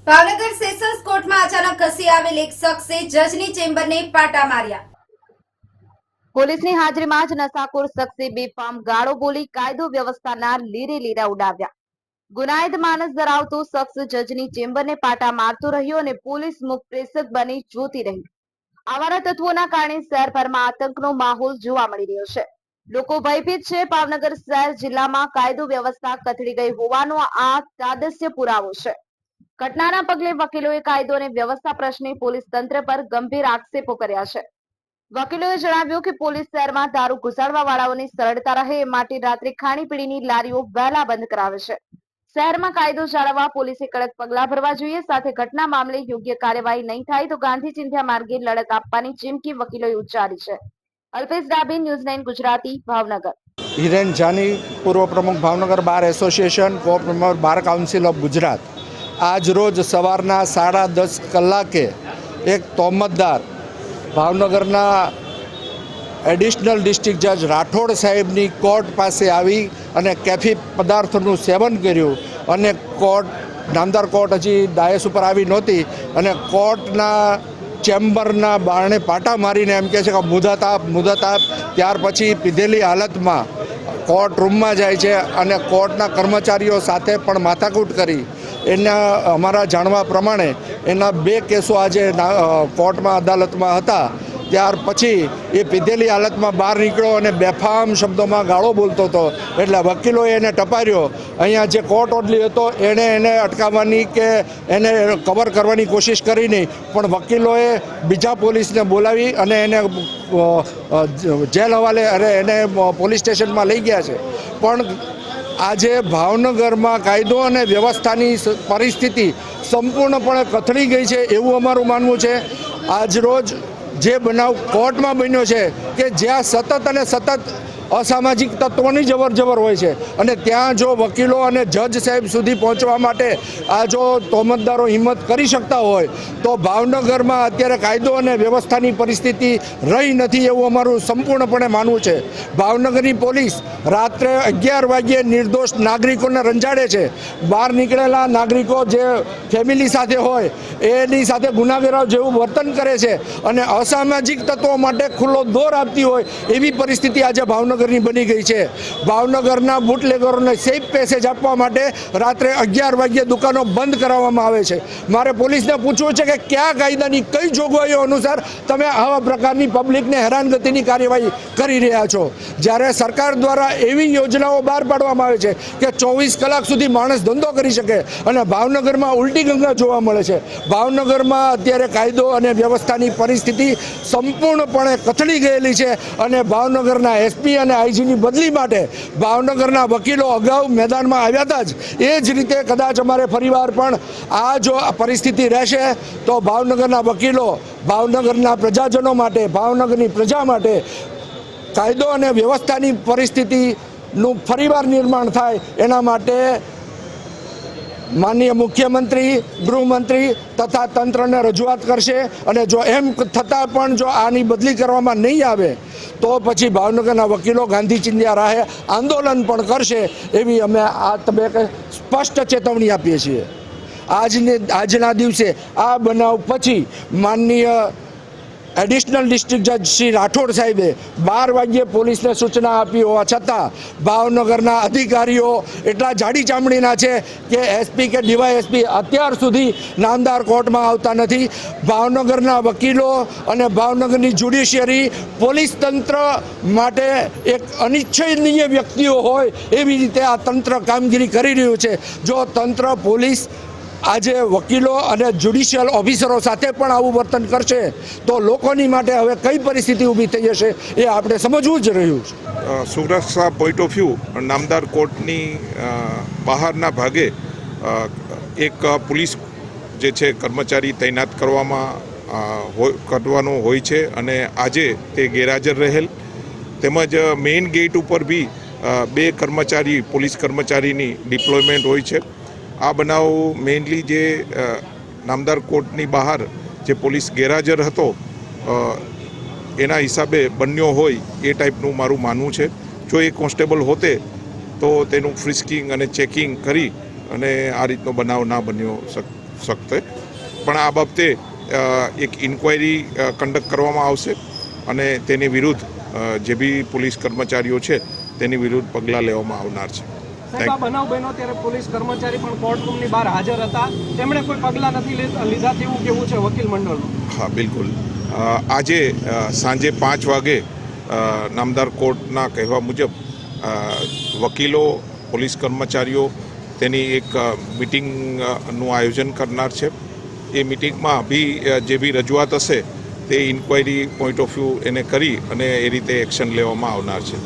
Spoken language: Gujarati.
ભાવનગર સેશન્સ કોર્ટમાં અચાનક ઘસી આવેલ એક શખ્સે જજની ચેમ્બરને પાટા માર્યા। પોલીસની હાજરીમાં જ નશાખોર શખ્સે બેફામ ગાળો બોલી કાયદો વ્યવસ્થાના લીરે લીરા ઉડાવ્યા। ગુનાહિત માનસ ધરાવતો શખ્સ જજની ચેમ્બરને પાટા મારતો રહ્યો અને પોલીસ મુખ પ્રેષક બની જોતી રહી। આવારા તત્વોના કારણે શહેરભરમાં આતંકનો માહોલ જોવા મળી રહ્યો છે। લોકો ભયભીત છે। ભાવનગર શહેર જિલ્લામાં કાયદો વ્યવસ્થા કથળી ગઈ હોવાનો આ તાદસ્ય પુરાવો છે। ઘટનાના પગલે વકીલોએ કાયદો અને વ્યવસ્થા પ્રશ્ને પોલીસ તંત્ર પર ગંભીર આક્ષેપો કર્યા છે। વકીલોએ જણાવ્યું કે પોલીસ શહેરમાં દારૂ ઘુસાડવા વાળાઓને સરળતા રહે એ માટે રાત્રે ખાણીપીણીની લારીઓ વહેલા બંધ કરાવે છે। શહેરમાં કાયદો જાળવવા પોલીસે કડક પગલાં ભરવા જોઈએ। સાથે ઘટના મામલે યોગ્ય કાર્યવાહી નહીં થાય તો ગાંધી ચિંધ્યા માર્ગે લડત આપવાની ચીમકી વકીલોએ ઉચ્ચારી છે। અલ્પેશ ડાભી, ન્યૂઝ 9 ગુજરાતી, ભાવનગર। હિરેન જાની, પૂર્વ પ્રમુખ ભાવનગર બાર એસોસિએશન, કો પ્રમુખ બાર કાઉન્સિલ ઓફ ગુજરાત। આજ રોજ સવારના 10:30 કલાકે એક તોહમતદાર ભાવનગરના એડિશનલ ડિસ્ટ્રિક્ટ જજ રાઠોડ સાહેબની કોર્ટ પાસે આવી અને કેફી પદાર્થોનું સેવન કર્યું અને નામદાર કોર્ટ હજી ડાયસ ઉપર આવી નહોતી અને કોર્ટના ચેમ્બરના બારણે પાટા મારીને એમ કહે છે કે મુદત આપ। ત્યાર પછી પીધેલી હાલતમાં કોર્ટ રૂમમાં જાય છે અને કોર્ટના કર્મચારીઓ સાથે પણ માથાકૂટ કરી। એના અમારા જાણવા પ્રમાણે એના 2 કેસો આજે કોર્ટમાં અદાલતમાં હતા। ત્યાર પછી એ પીધેલી હાલતમાં બહાર નીકળ્યો અને બેફામ શબ્દોમાં ગાળો બોલતો હતો એટલે વકીલોએ એને ટપાર્યો। અહીંયા જે કોર્ટ ઓર્ડર હતો એને અટકાવવાની કે એને કવર કરવાની કોશિશ કરી નહીં, પણ વકીલોએ બીજા પોલીસને બોલાવી અને એને જેલ હવાલે એને પોલીસ સ્ટેશનમાં લઈ ગયા છે। પણ આજે ભાવનગરમાં કાયદો અને વ્યવસ્થાની પરિસ્થિતિ સંપૂર્ણપણે કથળી ગઈ છે એવું અમારું માનવું છે। આજરોજ જે બનાવ કોર્ટમાં બન્યો છે કે જ્યાં સતત અસામાજિક તત્વોની જવર હોય છે અને ત્યાં જો વકીલો અને જજ સાહેબ સુધી પહોંચવા માટે આ જો તોહમતદારો હિંમત કરી શકતા હોય તો ભાવનગરમાં અત્યારે કાયદો અને વ્યવસ્થાની પરિસ્થિતિ રહી નથી એવું અમારું સંપૂર્ણપણે માનવું છે। ભાવનગરની પોલીસ રાત્રે 11 વાગ્યે નિર્દોષ નાગરિકોને રંજાડે છે। બહાર નીકળેલા નાગરિકો જે ફેમિલી સાથે હોય એની સાથે ગુનાખોરો જેવું વર્તન કરે છે અને અસામાજિક તત્વો માટે ખુલ્લો દોર આપતી હોય એવી પરિસ્થિતિ આજે ભાવનગરની બની ગઈ છે। ભાવનગરના બુટલેગરોને સેફ પેસેજ આપવા માટે રાત્રે 11 વાગ્યે દુકાનો બંધ કરાવવામાં આવે છે। મારે પોલીસને પૂછવું છે કે કયા કાયદાની કઈ જોગવાઈઓ અનુસાર તમે આવા પ્રકારની પબ્લિકને હેરાનગતિની કાર્યવાહી કરી રહ્યા છો, જ્યારે સરકાર દ્વારા એવી યોજનાઓ બહાર પાડવામાં આવે છે કે 24 કલાક સુધી માણસ ધંધો કરી શકે અને ભાવનગરમાં ઉલટી ગંગા જોવા મળે છે। ભાવનગરમાં અત્યારે કાયદો અને વ્યવસ્થાની પરિસ્થિતિ સંપૂર્ણપણે કથળી ગયેલી છે અને ભાવનગરના એસપી અને આઈજીની બદલી માટે ભાવનગરના વકીલો અગાઉ મેદાનમાં આવ્યા હતા જ। એ જ રીતે કદાચ અમારે ફરીવાર પણ આ જો પરિસ્થિતિ રહેશે તો ભાવનગરના વકીલો ભાવનગરના પ્રજાજનો માટે, ભાવનગરની પ્રજા માટે કાયદો અને વ્યવસ્થાની પરિસ્થિતિનું ફરીવાર નિર્માણ થાય એના માટે માનનીય મુખ્યમંત્રી, ગૃહમંત્રી તથા તંત્રને રજૂઆત કરશે અને જો એમ થતાં પણ જો આની બદલી કરવામાં નહીં આવે તો પછી ભાવનગરના વકીલો ગાંધી ચિંધ્યા રાહે આંદોલન પણ કરશે એવી અમે આ તબક્કે સ્પષ્ટ ચેતવણી આપીએ છીએ। આજના દિવસે આ બનાવ પછી માનનીય એડિશનલ ડિસ્ટ્રિક્ટ જજ શ્રી રાઠોડ સાહેબે 12 વાગ્યે પોલીસને સૂચના આપી હોવા છતાં ભાવનગરના અધિકારીઓ એટલા જાડી ચામડીના છે કે એસપી કે ડીવાયએસપી અત્યાર સુધી નામદાર કોર્ટમાં આવતા નથી। ભાવનગરના વકીલો અને ભાવનગરની જ્યુડિશિયરી પોલીસ તંત્ર માટે એક અનિચ્છનીય વ્યક્તિઓ હોય એવી રીતે આ તંત્ર કામગીરી કરી રહ્યું છે। જો તંત્ર, પોલીસ આજે વકીલો અને જ્યુડિશિયલ ઓફિસરો સાથે પણ આવું વર્તન કરશે તો લોકોની માટે હવે કઈ પરિસ્થિતિ ઊભી થઈ જશે એ આપણે સમજવું જ રહ્યું છે। સુરક્ષા પોઈન્ટ ઓફ વ્યૂ નામદાર કોર્ટની બહારના ભાગે એક પોલીસ જે છે કર્મચારી તૈનાત કરવાનો હોય છે અને આજે તે ગેરહાજર રહેલ, તેમજ મેઇન ગેટ ઉપર બી 2 કર્મચારી, પોલીસ કર્મચારીની ડિપ્લોયમેન્ટ હોય છે। આ બનાવ મેઇનલી જે નામદાર કોર્ટની બહાર જે પોલીસ ગેરહાજર હતો એના હિસાબે બન્યો હોય એ ટાઈપનું મારું માનવું છે। જો એ કોન્સ્ટેબલ હોતે તો તેનું ફ્રિસ્કિંગ અને ચેકિંગ કરી અને આ રીતનો બનાવ ના બન્યો સખ્ત પણ આ બાબતે એક ઇન્ક્વાયરી કન્ડક્ટ કરવામાં આવશે અને તેની વિરુદ્ધ જે બી પોલીસ કર્મચારીઓ છે તેની વિરુદ્ધ પગલાં લેવામાં આવનાર છે. સાહેબ, આ બનાવ બન્યો ત્યારે પોલીસ કર્મચારી પણ કોર્ટરૂમની બહાર હાજર હતા, તેમણે કોઈ પગલાં નથી લીધા તેવું કેવું છે વકીલ મંડળનું? હા, બિલકુલ. આજે સાંજે 5 વાગે નામદાર કોર્ટના કહેવા મુજબ વકીલો, પોલીસ કર્મચારીઓ તેની એક મિટિંગનું આયોજન કરનાર છે. એ મિટિંગમાં બી જે બી રજૂઆત હશે તે ઇન્ક્વાયરી પોઈન્ટ ઓફ વ્યૂ એને કરી અને એ રીતે એક્શન લેવામાં આવનાર છે.